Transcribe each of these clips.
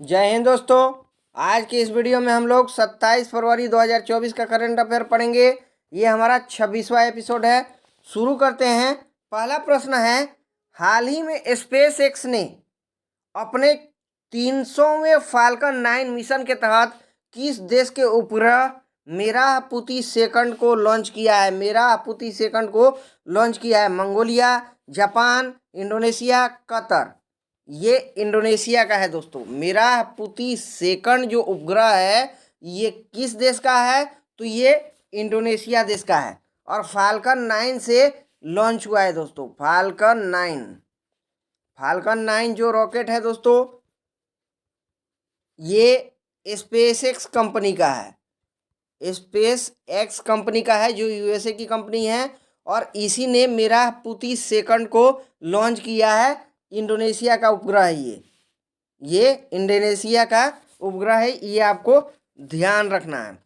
जय हिंद दोस्तों। आज की इस वीडियो में हम लोग 27 फरवरी 2024 का करंट अफेयर पढ़ेंगे। ये हमारा 26वां एपिसोड है। शुरू करते हैं। पहला प्रश्न है, हाल ही में स्पेस एक्स ने अपने 300वें फाल्कन 9 मिशन के तहत किस देश के उपग्रह मेरापुती सेकंड को लॉन्च किया है? मेरापुती सेकंड को लॉन्च किया है। Mongolia, Japan, Indonesia, Qatar. ये इंडोनेशिया का है दोस्तों। मेरापुती सेकंड जो उपग्रह है ये किस देश का है? तो ये इंडोनेशिया देश का है। और फाल्कन 9 से लॉन्च हुआ है दोस्तों। फाल्कन 9 जो रॉकेट है दोस्तों, ये स्पेस एक्स कंपनी का है। स्पेस एक्स कंपनी का है जो यूएसए की कंपनी है। और इसी ने मेरापुती सेकंड को लॉन्च किया है। इंडोनेशिया का उपग्रह है ये इंडोनेशिया का उपग्रह है। ये आपको ध्यान रखना है।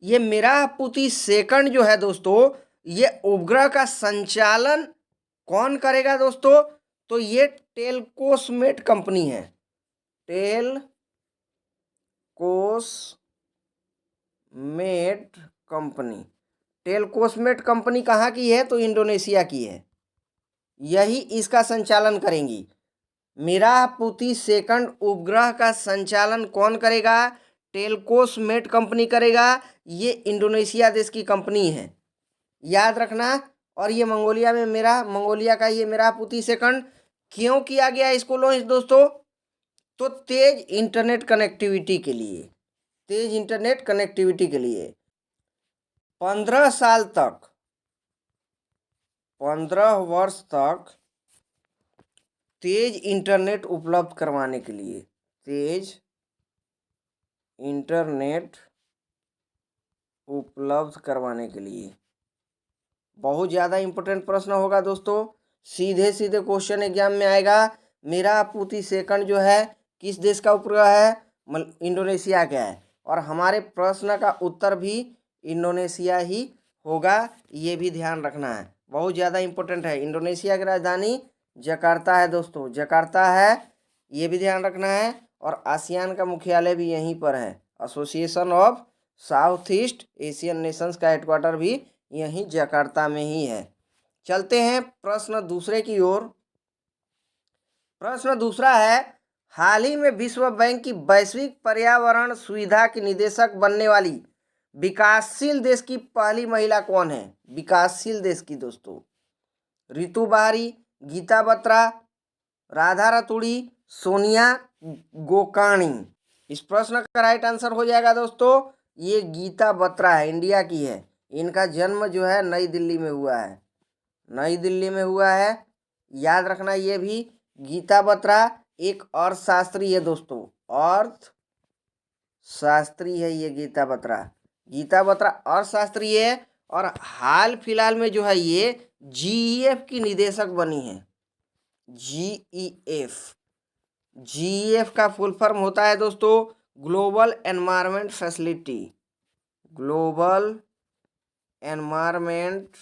ये मेरापुती सेकंड जो है दोस्तों, ये उपग्रह का संचालन कौन करेगा दोस्तों? तो ये टेलकोसमेट कंपनी है। टेलकोसमेट कंपनी कहाँ की है? तो इंडोनेशिया की है। यही इसका संचालन करेंगी। मेरापुती सेकंड उपग्रह का संचालन कौन करेगा? टेलकोसमेट कंपनी करेगा। ये इंडोनेशिया देश की कंपनी है, याद रखना। और ये मंगोलिया का ये मेरापुती सेकंड क्यों किया गया इसको लॉन्च दोस्तों? तो तेज इंटरनेट कनेक्टिविटी के लिए। 15 साल तक 15 वर्ष तक तेज इंटरनेट उपलब्ध करवाने के लिए। तेज इंटरनेट उपलब्ध करवाने के लिए बहुत ज़्यादा इंपॉर्टेंट प्रश्न होगा दोस्तों। सीधे सीधे क्वेश्चन एग्जाम में आएगा। मेरापुती सेकंड जो है किस देश का उपग्रह है? इंडोनेशिया का है। और हमारे प्रश्न का उत्तर भी इंडोनेशिया ही होगा, ये भी ध्यान रखना है। बहुत ज़्यादा इंपॉर्टेंट है। इंडोनेशिया की राजधानी जकार्ता है दोस्तों, जकार्ता है, ये भी ध्यान रखना है। और आसियान का मुख्यालय भी यहीं पर है। Association of south east Asian Nations का हेडक्वार्टर भी यहीं जकार्ता में ही है। चलते हैं प्रश्न दूसरे की ओर। प्रश्न दूसरा है, हाल ही में विश्व बैंक की वैश्विक पर्यावरण सुविधा की निदेशक बनने वाली विकासशील देश की पहली महिला कौन है? विकासशील देश की दोस्तों, रितु बहारी, गीता बत्रा, राधा रतूड़ी, सोनिया गोकाणी। इस प्रश्न का राइट आंसर हो जाएगा दोस्तों, ये गीता बत्रा है, इंडिया की है। इनका जन्म जो है नई दिल्ली में हुआ है। नई दिल्ली में हुआ है, याद रखना। ये भी गीता बत्रा एक अर्थशास्त्री है दोस्तों, अर्थशास्त्री है ये गीता बत्रा। गीता बत्रा अर्थशास्त्री है। और हाल फिलहाल में जो है ये जीईएफ की निदेशक बनी है। जीईएफ का फुल फॉर्म होता है दोस्तों global environment facility. Global environment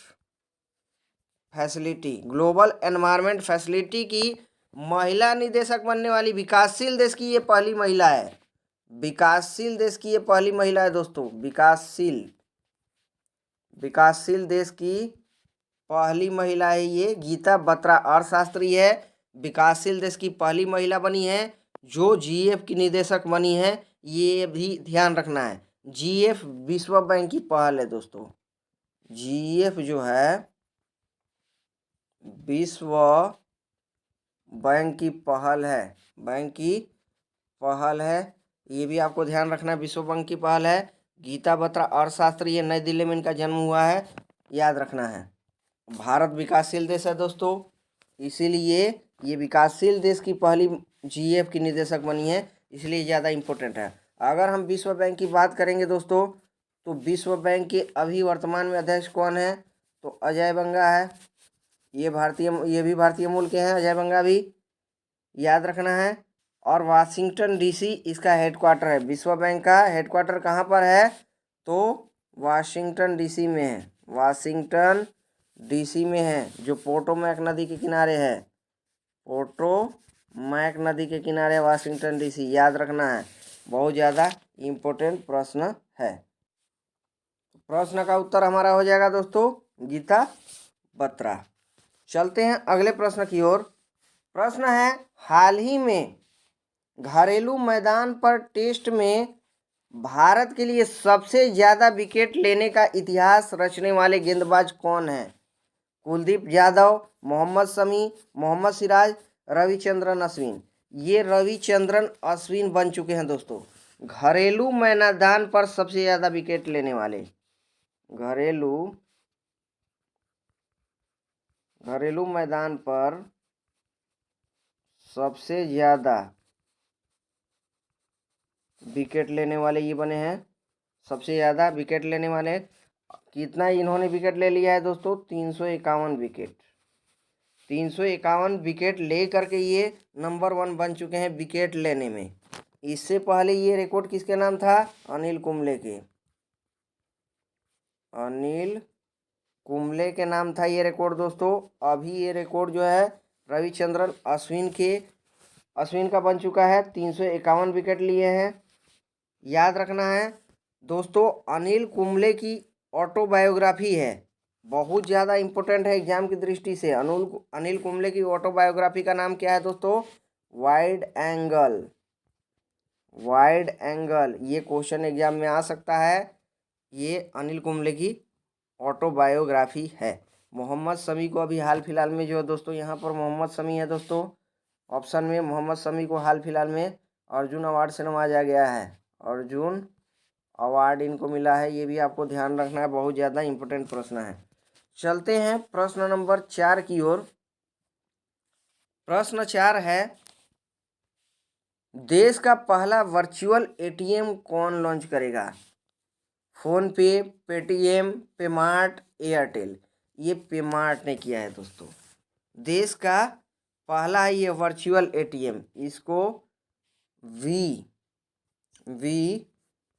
facility की महिला निदेशक बनने वाली विकासशील देश की ये पहली महिला है। विकासशील देश की ये पहली महिला है दोस्तों। विकासशील देश की पहली महिला है ये गीता बत्रा, अर्थशास्त्री है। विकासशील देश की पहली महिला बनी है जो जीईएफ की निदेशक बनी है, ये भी ध्यान रखना है। जीईएफ विश्व बैंक की पहल है दोस्तों। जीईएफ जो है विश्व बैंक की पहल है। ये भी आपको ध्यान रखना है, विश्व बैंक की पहल है। गीता बत्रा अर्थशास्त्री है, नई दिल्ली में इनका जन्म हुआ है, याद रखना है। भारत विकासशील देश है दोस्तों, इसीलिए ये विकासशील देश की पहली जीईएफ की निदेशक बनी है, इसलिए ज़्यादा इम्पोर्टेंट है। अगर हम विश्व बैंक की बात करेंगे दोस्तों, तो विश्व बैंक के अभी वर्तमान में अध्यक्ष कौन है? तो अजय बंगा है। ये भी भारतीय मूल के हैं, अजय बंगा भी, याद रखना है। और वाशिंगटन डीसी इसका हेडक्वार्टर है। विश्व बैंक का हेडक्वार्टर कहाँ पर है? तो वाशिंगटन डीसी में है। जो पोटोमैक नदी के किनारे है। पोटोमैक मैक नदी के किनारे वाशिंगटन डीसी, याद रखना है, बहुत ज़्यादा इम्पोर्टेंट प्रश्न है। प्रश्न का उत्तर हमारा हो जाएगा दोस्तों गीता बत्रा। चलते हैं अगले प्रश्न की ओर। प्रश्न है, हाल ही में घरेलू मैदान पर टेस्ट में भारत के लिए सबसे ज्यादा विकेट लेने का इतिहास रचने वाले गेंदबाज कौन है? कुलदीप यादव, मोहम्मद शमी, मोहम्मद सिराज, रविचंद्रन अश्विन। ये रविचंद्रन अश्विन बन चुके हैं दोस्तों घरेलू मैदान पर सबसे ज्यादा विकेट लेने वाले। घरेलू मैदान पर सबसे ज्यादा विकेट लेने वाले ये बने हैं। सबसे ज़्यादा विकेट लेने वाले कितना इन्होंने विकेट ले लिया है दोस्तों? 351 विकेट। 351 विकेट ले करके ये नंबर 1 बन चुके हैं विकेट लेने में। इससे पहले ये रिकॉर्ड किसके नाम था? अनिल कुंबले के। अनिल कुंबले के नाम था ये रिकॉर्ड दोस्तों। अभी ये रिकॉर्ड जो है रविचंद्रन अश्विन का बन चुका है। 351 विकेट लिए हैं। याद रखना है दोस्तों, अनिल कुंबले की ऑटोबायोग्राफी है, बहुत ज़्यादा इम्पोर्टेंट है एग्जाम की दृष्टि से। अनिल कुंबले की ऑटोबायोग्राफी का नाम क्या है दोस्तों? Wide angle. वाइड एंगल, ये क्वेश्चन एग्जाम में आ सकता है। ये अनिल कुंबले की ऑटोबायोग्राफी है। मोहम्मद शमी को अभी हाल फिलहाल में जो है दोस्तों, यहाँ पर मोहम्मद शमी है दोस्तों ऑप्शन में। मोहम्मद शमी को हाल फिलहाल में अर्जुन अवार्ड से नवाजा गया है। अर्जुन अवार्ड इनको मिला है, ये भी आपको ध्यान रखना है, बहुत ज़्यादा इम्पोर्टेंट प्रश्न है। चलते हैं प्रश्न नंबर 4 की ओर। प्रश्न 4 है, देश का पहला वर्चुअल एटीएम कौन लॉन्च करेगा? फोन पे, पेटीएम, पेमार्ट, एयरटेल। ये पेमार्ट ने किया है दोस्तों। देश का पहला है ये वर्चुअल एटीएम, इसको वी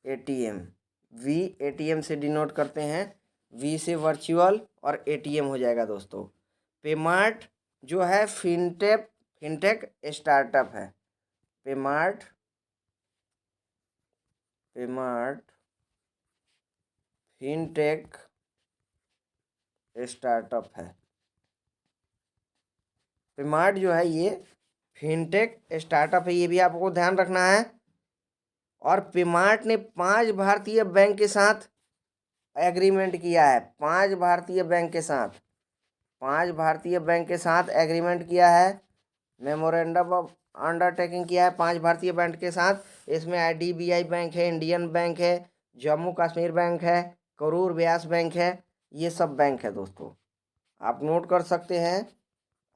एटीएम से डिनोट करते हैं। वी से वर्चुअल और एटीएम हो जाएगा दोस्तों। पेमार्ट जो है फिनटेक स्टार्टअप है। पेमार्ट फिनटेक स्टार्टअप है। पेमार्ट जो है ये फिनटेक स्टार्टअप है, ये भी आपको ध्यान रखना है। और पेमार्ट ने 5 भारतीय बैंक के साथ एग्रीमेंट किया है। 5 भारतीय बैंक के साथ एग्रीमेंट किया है, मेमोरेंडम ऑफ अंडरटेकिंग किया है 5 भारतीय बैंक के साथ। इसमें IDBI बैंक है, इंडियन बैंक है, जम्मू कश्मीर बैंक है, करूर व्यास बैंक है, ये सब बैंक है दोस्तों, आप नोट कर सकते हैं।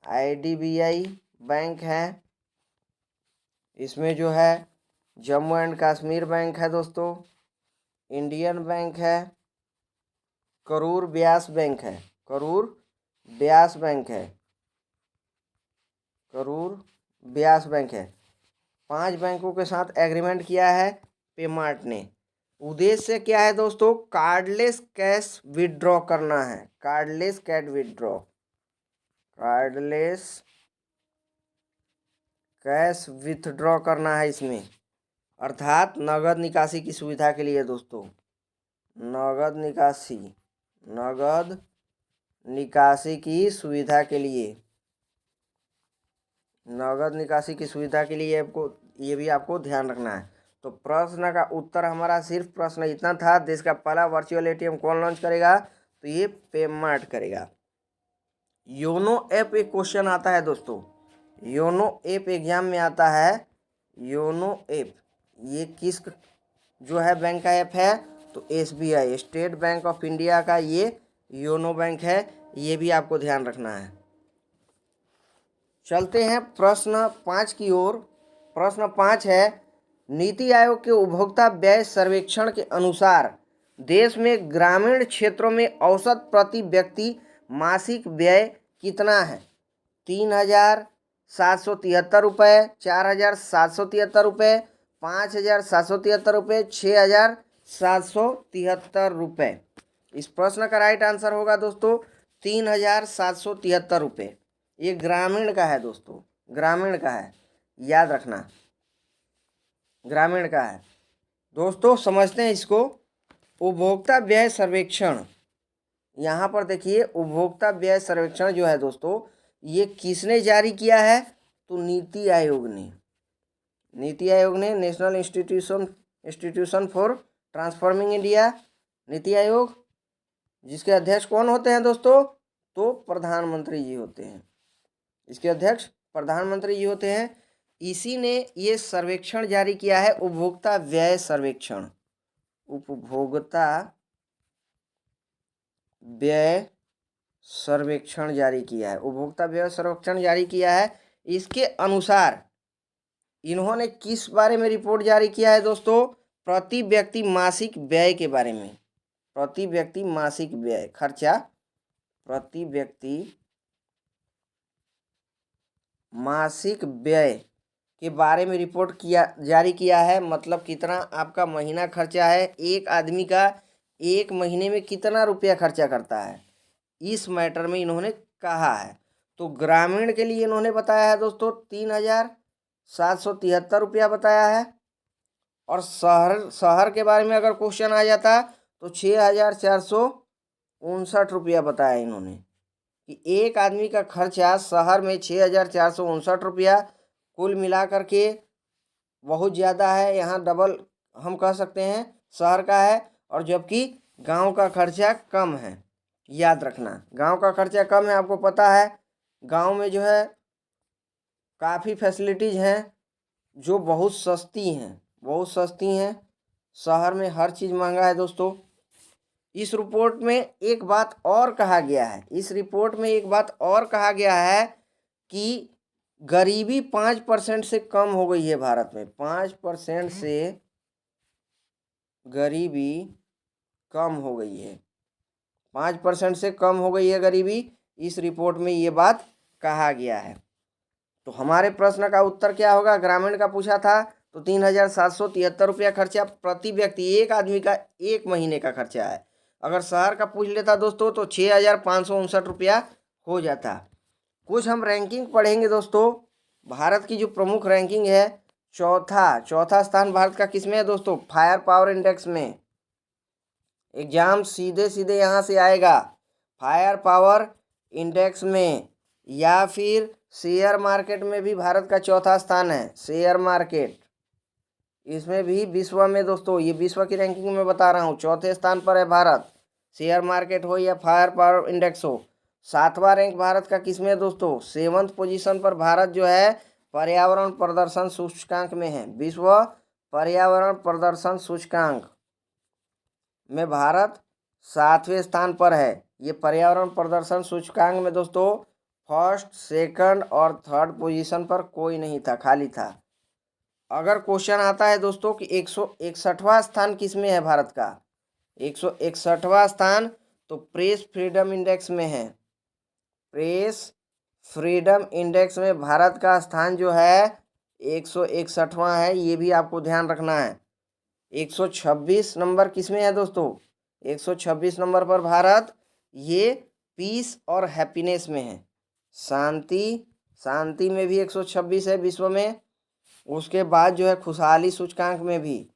IDBI बैंक है, इसमें जो है जम्मू एंड कश्मीर बैंक है दोस्तों, इंडियन बैंक है, करूर व्यास बैंक है, करूर व्यास बैंक है। 5 बैंकों के साथ एग्रीमेंट किया है पेमार्ट ने। उद्देश्य क्या है दोस्तों? कार्डलेस कैश विड्रॉ करना है। कार्डलेस कैश विथड्रॉ करना है इसमें, अर्थात नगद निकासी की सुविधा के लिए दोस्तों। नगद निकासी की सुविधा के लिए, ये भी आपको ध्यान रखना है। तो प्रश्न का उत्तर हमारा सिर्फ प्रश्न इतना था, देश का पहला वर्चुअल एटीएम कौन लॉन्च करेगा? तो ये पेमार्ट करेगा। योनो ऐप एक क्वेश्चन आता है दोस्तों, योनो ऐप एग्जाम में आता है। योनो ऐप ये किस जो है बैंक का ऐप है? तो SBI, state bank of India का ये योनो बैंक है, ये भी आपको ध्यान रखना है। चलते हैं प्रश्न 5 की ओर। प्रश्न 5 है, नीति आयोग के उपभोक्ता व्यय सर्वेक्षण के अनुसार देश में ग्रामीण क्षेत्रों में औसत प्रति व्यक्ति मासिक व्यय कितना है? 3,773 रुपये, 4,773 रुपये, 5,773 रुपये, 6,773 रुपये। इस प्रश्न का राइट आंसर होगा दोस्तों 3,773 रुपये। ये ग्रामीण का है दोस्तों, ग्रामीण का है। याद रखना, ग्रामीण का है। दोस्तों समझते हैं इसको। उपभोक्ता व्यय सर्वेक्षण, यहाँ पर देखिए उपभोक्ता व्यय सर्वेक्षण जो है दोस्तों, ये किसने जारी किया है? तो नीति आयोग ने। नीति आयोग ने, national institution for transforming India, NITI Aayog, जिसके अध्यक्ष कौन होते हैं दोस्तों? तो प्रधानमंत्री जी होते हैं। इसके अध्यक्ष प्रधानमंत्री जी होते हैं। इसी ने ये सर्वेक्षण जारी किया है, उपभोक्ता व्यय सर्वेक्षण। उपभोक्ता व्यय सर्वेक्षण जारी किया है, उपभोक्ता व्यय सर्वेक्षण जारी किया है। इसके अनुसार इन्होंने किस बारे में रिपोर्ट जारी किया है दोस्तों? प्रति व्यक्ति मासिक व्यय के बारे में। प्रति व्यक्ति मासिक व्यय, खर्चा, प्रति व्यक्ति मासिक व्यय के बारे में रिपोर्ट जारी किया है। मतलब कितना आपका महीना खर्चा है, एक आदमी का एक महीने में कितना रुपया खर्चा करता है, इस मैटर में इन्होंने कहा है। तो ग्रामीण के लिए इन्होंने बताया है दोस्तों 3,773 रुपया बताया है। और शहर के बारे में अगर क्वेश्चन आ जाता तो 6,459 रुपया बताया इन्होंने, कि एक आदमी का खर्चा शहर में 6,459 रुपया, कुल मिला करके बहुत ज़्यादा है। यहाँ डबल हम कह सकते हैं शहर का है, और जबकि गांव का खर्चा कम है। याद रखना, गांव का खर्चा कम है। आपको पता है गांव में जो है काफ़ी फैसिलिटीज़ हैं जो बहुत सस्ती हैं, बहुत सस्ती हैं। शहर में हर चीज़ महंगा है दोस्तों। इस रिपोर्ट में एक बात और कहा गया है, इस रिपोर्ट में एक बात और कहा गया है कि गरीबी 5% से कम हो गई है भारत में। 5% से गरीबी कम हो गई है, 5% से कम हो गई है गरीबी। इस रिपोर्ट में ये बात कहा गया है। तो हमारे प्रश्न का उत्तर क्या होगा? ग्रामीण का पूछा था तो 3,773 रुपया खर्चा प्रति व्यक्ति, एक आदमी का एक महीने का खर्चा है। अगर शहर का पूछ लेता दोस्तों तो 6,559 रुपया हो जाता। कुछ हम रैंकिंग पढ़ेंगे दोस्तों। भारत की जो प्रमुख रैंकिंग है, चौथा स्थान भारत का किसमें है दोस्तों? फायर पावर इंडेक्स में। एग्जाम सीधे सीधे यहाँ से आएगा, फायर पावर इंडेक्स में, या फिर शेयर मार्केट में भी भारत का चौथा स्थान है। शेयर मार्केट, इसमें भी विश्व में दोस्तों, ये विश्व की रैंकिंग में बता रहा हूँ, चौथे स्थान पर है भारत। शेयर मार्केट हो या फायर पावर इंडेक्स हो। 7वां रैंक भारत का किसमें है दोस्तों? 7th पोजीशन पर भारत जो है पर्यावरण प्रदर्शन सूचकांक में है। विश्व पर्यावरण प्रदर्शन सूचकांक में भारत 7वें स्थान पर है। ये पर्यावरण प्रदर्शन सूचकांक में दोस्तों फर्स्ट, सेकंड और थर्ड पोजीशन पर कोई नहीं था, खाली था। अगर क्वेश्चन आता है दोस्तों कि 161वां स्थान किस में है भारत का? 161वां स्थान तो प्रेस फ्रीडम इंडेक्स में है। प्रेस फ्रीडम इंडेक्स में भारत का स्थान जो है 161वां है, ये भी आपको ध्यान रखना है। 126 नंबर किस में है दोस्तों? 126 नंबर पर भारत ये पीस और हैप्पीनेस में है। शांति में भी 126 है विश्व में। उसके बाद जो है खुशहाली सूचकांक में भी,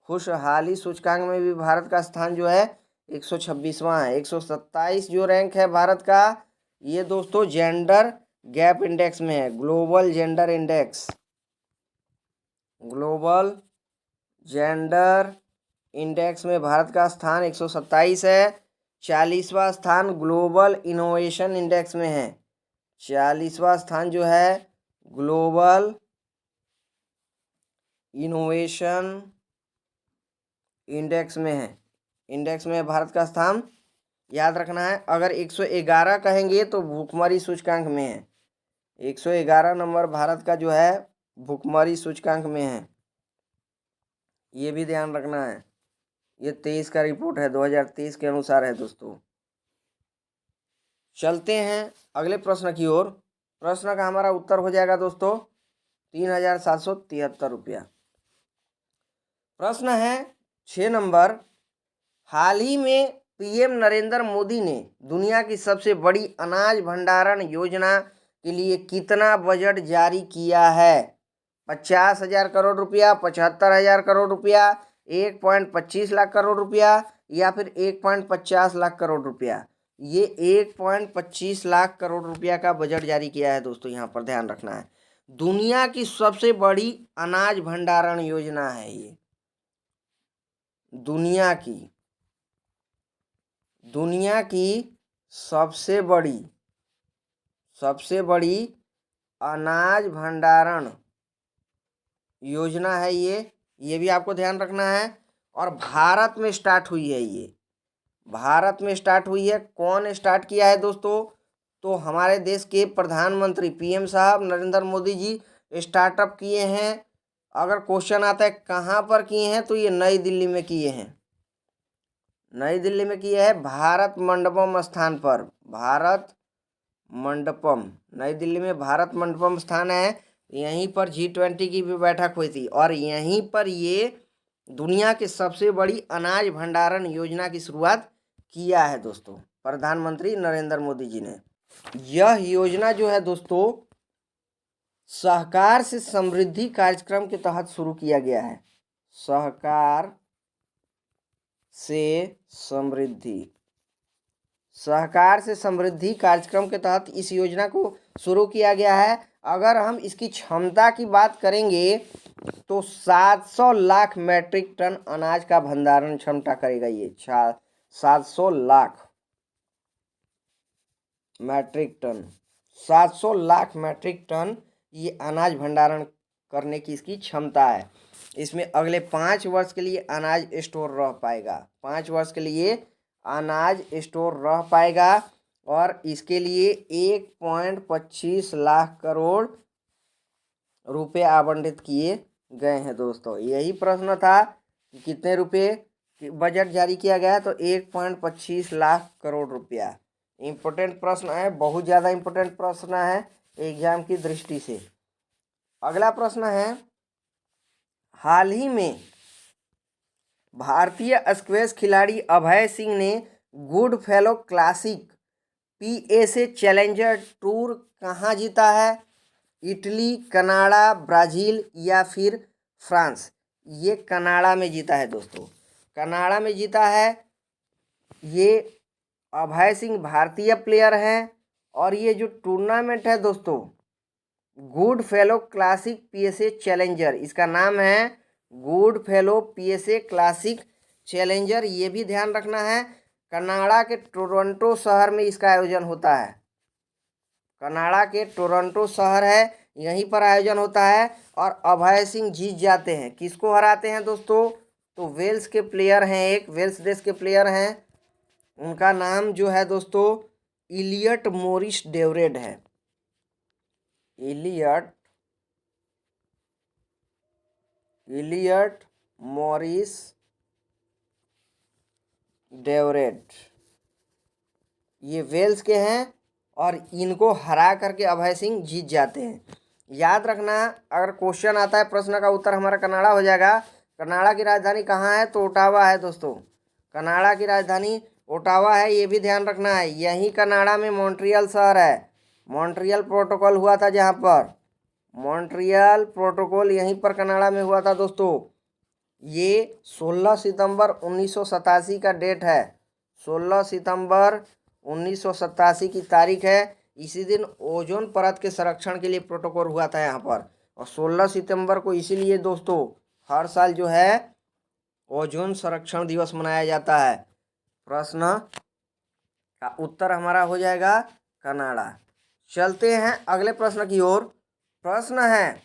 खुशहाली सूचकांक में भी भारत का स्थान जो है 126वां है। 127 जो रैंक है भारत का, ये दोस्तों जेंडर गैप इंडेक्स में है। Global gender index, global gender index में भारत का स्थान 127 है। 40वां स्थान ग्लोबल इनोवेशन इंडेक्स में है। 40वां स्थान जो है ग्लोबल इनोवेशन इंडेक्स में है। इंडेक्स में भारत का स्थान याद रखना है। अगर 111 कहेंगे तो भूखमरी सूचकांक में है। 111 नंबर भारत का जो है भूखमरी सूचकांक में है, ये भी ध्यान रखना है। ये 23 का रिपोर्ट है, 2023 के अनुसार है दोस्तों। चलते हैं अगले प्रश्न की ओर। प्रश्न का हमारा उत्तर हो जाएगा दोस्तों 3,773 रुपया। प्रश्न है 6 नंबर, हाल ही में पीएम नरेंद्र मोदी ने दुनिया की सबसे बड़ी अनाज भंडारण योजना के लिए कितना बजट जारी किया है? 50,000 करोड़ रुपया, 75,000 करोड़ रुपया, 1.25 लाख करोड़ रुपया या फिर 1.50 लाख करोड़ रुपया। ये 1.25 लाख करोड़ रुपया का बजट जारी किया है दोस्तों, यहाँ पर ध्यान रखना है। दुनिया की सबसे बड़ी अनाज भंडारण योजना है ये। दुनिया की सबसे बड़ी अनाज भंडारण योजना है ये भी आपको ध्यान रखना है। और भारत में स्टार्ट हुई है ये, भारत में स्टार्ट हुई है। कौन स्टार्ट किया है दोस्तों? तो हमारे देश के प्रधानमंत्री पीएम साहब नरेंद्र मोदी जी स्टार्टअप किए हैं। अगर क्वेश्चन आता है कहाँ पर किए हैं, तो ये नई दिल्ली में किए हैं। नई दिल्ली में किए हैं, भारत मंडपम स्थान पर। भारत मंडपम, नई दिल्ली में भारत मंडपम स्थान है। यहीं पर G20 की भी बैठक हुई थी और यहीं पर ये दुनिया की सबसे बड़ी अनाज भंडारण योजना की शुरुआत किया है दोस्तों, प्रधानमंत्री नरेंद्र मोदी जी ने। यह योजना जो है दोस्तों, सहकार से समृद्धि कार्यक्रम के तहत शुरू किया गया है। सहकार से समृद्धि कार्यक्रम के तहत इस योजना को शुरू किया गया है। अगर हम इसकी क्षमता की बात करेंगे तो 700 लाख मैट्रिक टन अनाज का भंडारण क्षमता करेगा ये। 700 lakh metric ton, 700 lakh metric ton ये अनाज भंडारण करने की इसकी क्षमता है। इसमें अगले 5 वर्ष के लिए अनाज स्टोर रह पाएगा। 5 वर्ष के लिए अनाज स्टोर रह पाएगा और इसके लिए 1.25 लाख करोड़ रुपए आवंटित किए गए हैं दोस्तों। यही प्रश्न था कि कितने रुपए बजट जारी किया गया है, तो 1.25 लाख करोड़ रुपया। इम्पोर्टेंट प्रश्न है, बहुत ज़्यादा इम्पोर्टेंट प्रश्न है एग्जाम की दृष्टि से। अगला प्रश्न है, हाल ही में भारतीय स्क्वैश खिलाड़ी अभय सिंह ने good fellow classic PSA challenger tour कहाँ जीता है? इटली, कनाडा, ब्राज़ील या फिर फ्रांस? ये कनाडा में जीता है दोस्तों, कनाडा में जीता है। ये अभय सिंह भारतीय प्लेयर हैं और ये जो टूर्नामेंट है दोस्तों, good fellow classic PSA challenger, इसका नाम है good fellow PSA classic challenger. ये भी ध्यान रखना है, कनाडा के टोरंटो शहर में इसका आयोजन होता है। कनाडा के टोरंटो शहर है, यहीं पर आयोजन होता है और अभय सिंह जीत जाते हैं। किसको हराते हैं दोस्तों? तो वेल्स के प्लेयर हैं, एक वेल्स देश के प्लेयर हैं, उनका नाम जो है दोस्तों इलियट मोरिस डेवरेड है। इलियट मोरिस डेवरेड, ये वेल्स के हैं और इनको हरा करके अभय सिंह जीत जाते हैं। याद रखना, अगर क्वेश्चन आता है प्रश्न का उत्तर हमारा कनाडा हो जाएगा। कनाडा की राजधानी कहाँ है? तो ओटावा है दोस्तों, कनाडा की राजधानी ओटावा है, ये भी ध्यान रखना है। यहीं कनाडा में मॉन्ट्रियल शहर है, मॉन्ट्रियल प्रोटोकॉल हुआ था, जहाँ पर मॉन्ट्रियल प्रोटोकॉल यहीं पर कनाडा में हुआ था दोस्तों। ये 16 सितंबर 1987 का डेट है, 16 सितंबर 1987 की तारीख है। इसी दिन ओजोन परत के संरक्षण के लिए प्रोटोकॉल हुआ था यहाँ पर। और 16 सितंबर को इसीलिए दोस्तों हर साल जो है ओजोन संरक्षण दिवस मनाया जाता है। प्रश्न का उत्तर हमारा हो जाएगा कनाडा। चलते हैं अगले प्रश्न की ओर। प्रश्न है,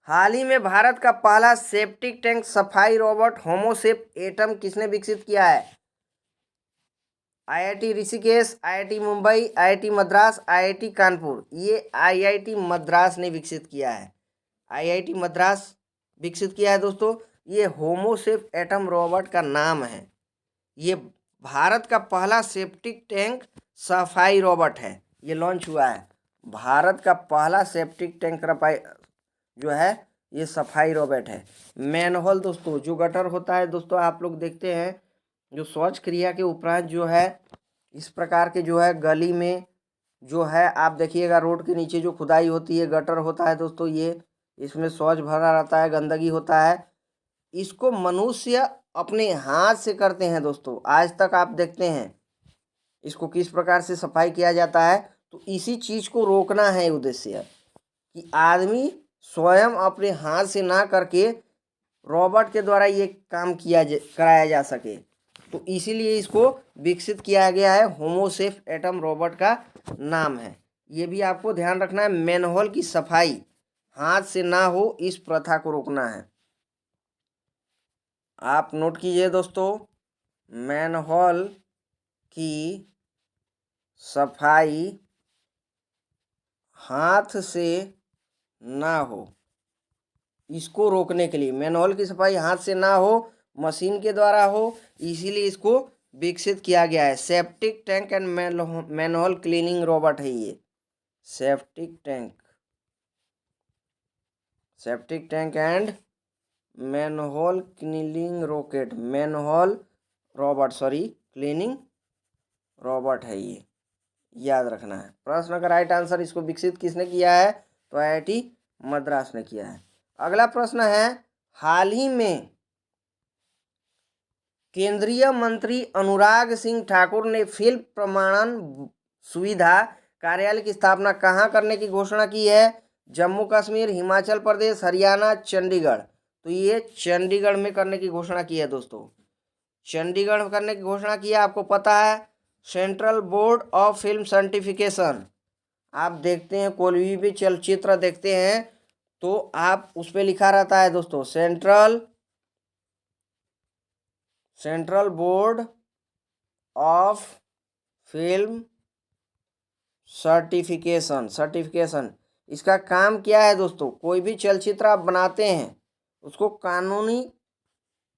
हाल ही में भारत का पहला सेप्टिक टैंक सफाई रोबोट होमोसेप एटम किसने विकसित किया है? IIT Rishikesh, IIT Mumbai, IIT Madras, IIT Kanpur? ये IIT मद्रास ने विकसित किया है, IIT मद्रास विकसित किया है दोस्तों। ये होमोसेप एटम रोबोट का नाम है। ये भारत का पहला सेप्टिक टैंक सफाई रोबोट है, ये लॉन्च हुआ है। भारत का पहला सेप्टिक टैंक जो है ये सफाई रोबोट है। मैनहोल दोस्तों, जो गटर होता है दोस्तों, आप लोग देखते हैं जो शौच क्रिया के उपरांत जो है इस प्रकार के जो है गली में जो है आप देखिएगा रोड के नीचे जो खुदाई होती है, गटर होता है दोस्तों, ये इसमें शौच भरा रहता है, गंदगी होता है, इसको मनुष्य अपने हाथ से करते हैं दोस्तों। आज तक आप देखते हैं इसको किस प्रकार से सफाई किया जाता है। तो इसी चीज़ को रोकना है उद्देश्य, कि आदमी स्वयं अपने हाथ से ना करके रोबोट के द्वारा ये काम कराया जा सके। तो इसीलिए इसको विकसित किया गया है, होमोसेफ एटम रोबोट का नाम है। ये भी आपको ध्यान रखना है, मैनहोल की सफाई हाथ से ना हो, इस प्रथा को रोकना है। आप नोट कीजिए दोस्तों, मैनहोल की सफाई हाथ से ना हो, इसको रोकने के लिए मैनहोल की सफाई हाथ से ना हो, मशीन के द्वारा हो, इसीलिए इसको विकसित किया गया है। Septic tank and manhole cleaning robot है ये। Septic tank and manhole cleaning cleaning robot है ये, याद रखना है। प्रश्न का राइट आंसर, इसको विकसित किसने किया है? तो IIT मद्रास ने किया है। अगला प्रश्न है, हाल ही में केंद्रीय मंत्री अनुराग सिंह ठाकुर ने फिल्म प्रमाणन सुविधा कार्यालय की स्थापना कहाँ करने की घोषणा की है? जम्मू कश्मीर, हिमाचल प्रदेश, हरियाणा, चंडीगढ़। तो ये चंडीगढ़ में करने की घोषणा की है दोस्तों। चंडीगढ़ में करने की घोषणा की है। आपको पता है central board of film certification, आप देखते हैं कोई भी चलचित्र देखते हैं तो आप उस पर लिखा रहता है दोस्तों, central board of film certification. इसका काम क्या है दोस्तों? कोई भी चलचित्र आप बनाते हैं उसको कानूनी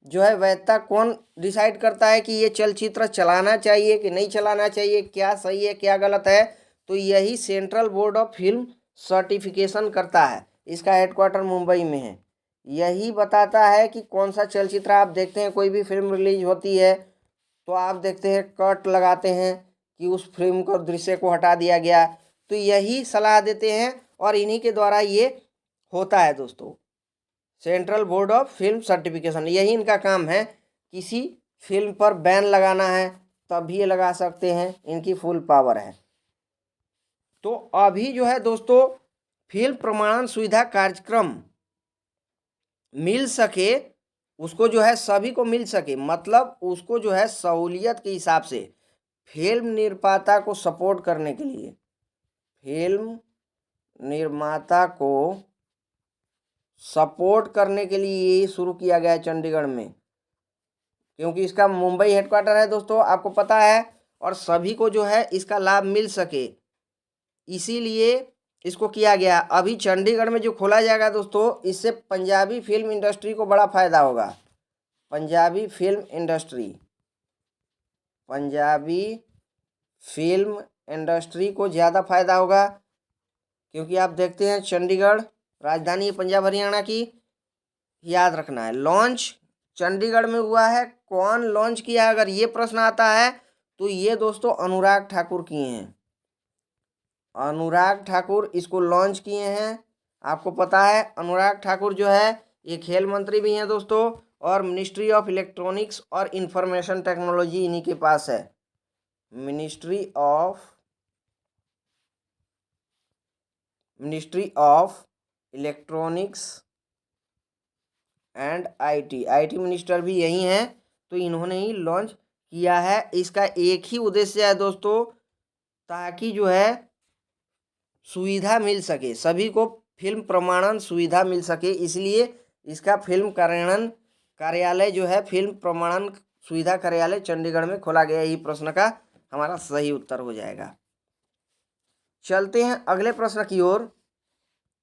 जो है वैधता कौन डिसाइड करता है कि ये चलचित्र चलाना चाहिए कि नहीं चलाना चाहिए, क्या सही है क्या गलत है? तो यही central board of film certification करता है। इसका हेडक्वार्टर मुंबई में है। यही बताता है कि कौन सा चलचित्र आप देखते हैं, कोई भी फिल्म रिलीज होती है तो आप देखते हैं कट लगाते हैं कि उस फिल्म को दृश्य को हटा दिया गया, तो यही सलाह देते हैं और इन्हीं के द्वारा ये होता है दोस्तों। Central board of film certification, यही इनका काम है। किसी फिल्म पर बैन लगाना है तब भी ये लगा सकते हैं, इनकी फुल पावर है। तो अभी जो है दोस्तों फिल्म प्रमाणन सुविधा कार्यक्रम मिल सके, उसको जो है सभी को मिल सके, मतलब उसको जो है सहूलियत के हिसाब से फिल्म निर्माता को सपोर्ट करने के लिए, फिल्म निर्माता को सपोर्ट करने के लिए ये शुरू किया गया है चंडीगढ़ में, क्योंकि इसका मुंबई हेडक्वार्टर है दोस्तों, आपको पता है, और सभी को जो है इसका लाभ मिल सके इसीलिए इसको किया गया। अभी चंडीगढ़ में जो खोला जाएगा दोस्तों, इससे पंजाबी फिल्म इंडस्ट्री को बड़ा फायदा होगा। पंजाबी फिल्म इंडस्ट्री को ज़्यादा फायदा होगा, क्योंकि आप देखते हैं चंडीगढ़ राजधानी है पंजाब हरियाणा की। याद रखना है, लॉन्च चंडीगढ़ में हुआ है। कौन लॉन्च किया है अगर ये प्रश्न आता है तो ये दोस्तों अनुराग ठाकुर किए हैं। अनुराग ठाकुर इसको लॉन्च किए हैं। आपको पता है अनुराग ठाकुर जो है ये खेल मंत्री भी हैं दोस्तों, और मिनिस्ट्री ऑफ इलेक्ट्रॉनिक्स और इंफॉर्मेशन टेक्नोलॉजी इन्हीं के पास है। Ministry of electronics and IT minister भी यही हैं, तो इन्होंने ही लॉन्च किया है। इसका एक ही उद्देश्य है दोस्तों, ताकि जो है सुविधा मिल सके, सभी को फिल्म प्रमाणन सुविधा मिल सके, इसलिए इसका फिल्म कार्यालय जो है फिल्म प्रमाणन सुविधा कार्यालय चंडीगढ़ में खोला गया। यही प्रश्न का हमारा सही उत्तर हो जाएगा। चलते हैं अगले प्रश्न की ओर,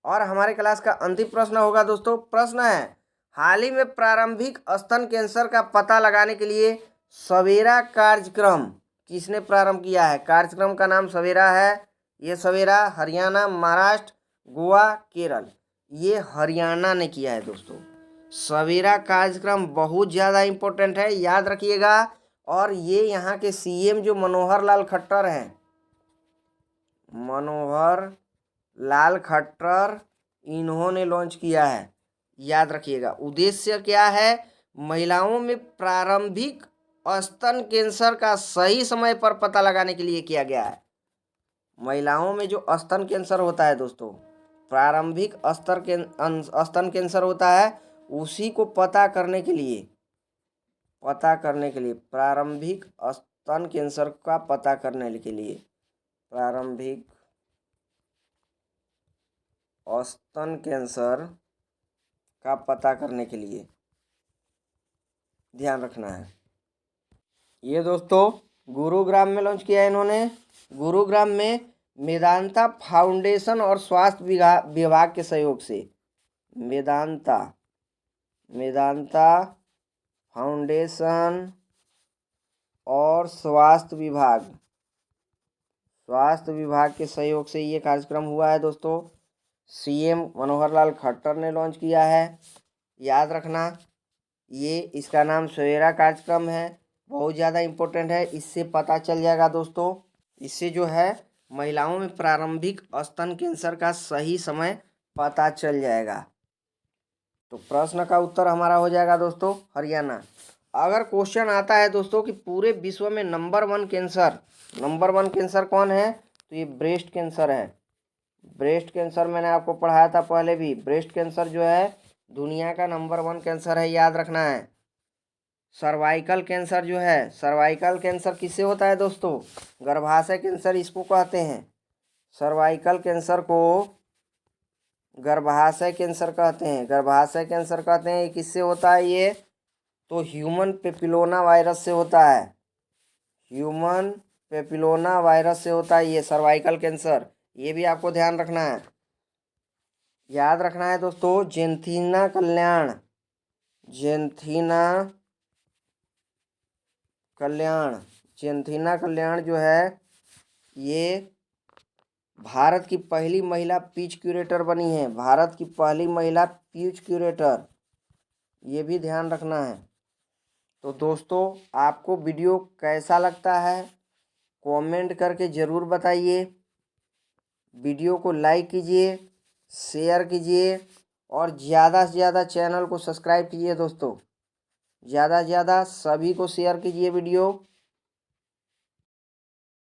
और हमारे क्लास का अंतिम प्रश्न होगा दोस्तों। प्रश्न है, हाल ही में प्रारंभिक स्तन कैंसर का पता लगाने के लिए सवेरा कार्यक्रम किसने प्रारंभ किया है? कार्यक्रम का नाम सवेरा है। ये सवेरा हरियाणा, महाराष्ट्र, गोवा, केरल, ये हरियाणा ने किया है दोस्तों। सवेरा कार्यक्रम बहुत ज़्यादा इम्पोर्टेंट है, याद रखिएगा। और ये यहाँ के CM जो मनोहर लाल खट्टर हैं, मनोहर लाल खट्टर इन्होंने लॉन्च किया है। याद रखिएगा, उद्देश्य क्या है? महिलाओं में प्रारंभिक स्तन कैंसर का सही समय पर पता लगाने के लिए किया गया है। महिलाओं में जो स्तन कैंसर होता है दोस्तों, प्रारंभिक स्तन कैंसर होता है, उसी को पता करने के लिए प्रारंभिक स्तन कैंसर का पता करने के लिए प्रारंभिक स्तन कैंसर का पता करने के लिए ध्यान रखना है। ये दोस्तों गुरुग्राम में लॉन्च किया है इन्होंने। गुरुग्राम में मेदांता फाउंडेशन और स्वास्थ्य विभाग के सहयोग से मेदांता फाउंडेशन और स्वास्थ्य विभाग के सहयोग से ये कार्यक्रम हुआ है दोस्तों। सीएम मनोहर लाल खट्टर ने लॉन्च किया है। याद रखना, ये इसका नाम सवेरा कार्यक्रम है, बहुत ज़्यादा इम्पोर्टेंट है। इससे पता चल जाएगा दोस्तों, इससे जो है महिलाओं में प्रारंभिक स्तन कैंसर का सही समय पता चल जाएगा। तो प्रश्न का उत्तर हमारा हो जाएगा दोस्तों हरियाणा। अगर क्वेश्चन आता है दोस्तों कि पूरे विश्व में नंबर वन कैंसर कौन है, तो ये ब्रेस्ट कैंसर है। ब्रेस्ट कैंसर मैंने आपको पढ़ाया था पहले भी। ब्रेस्ट कैंसर जो है दुनिया का नंबर वन कैंसर है, याद रखना है। सर्वाइकल कैंसर जो है, सर्वाइकल कैंसर किससे होता है दोस्तों? गर्भाशय कैंसर इसको कहते हैं। सर्वाइकल कैंसर को गर्भाशय कैंसर कहते हैं। ये किससे होता है? ये तो ह्यूमन पेपिलोमा वायरस से होता है। ये सर्वाइकल कैंसर, ये भी आपको ध्यान रखना है। याद रखना है दोस्तों, जेंथीना कल्याण जो है, ये भारत की पहली महिला पीच क्यूरेटर बनी है। ये भी ध्यान रखना है। तो दोस्तों आपको वीडियो कैसा लगता है कमेंट करके ज़रूर बताइए। वीडियो को लाइक कीजिए, शेयर कीजिए और ज़्यादा से ज़्यादा चैनल को सब्सक्राइब कीजिए दोस्तों। ज़्यादा से ज़्यादा सभी को शेयर कीजिए वीडियो।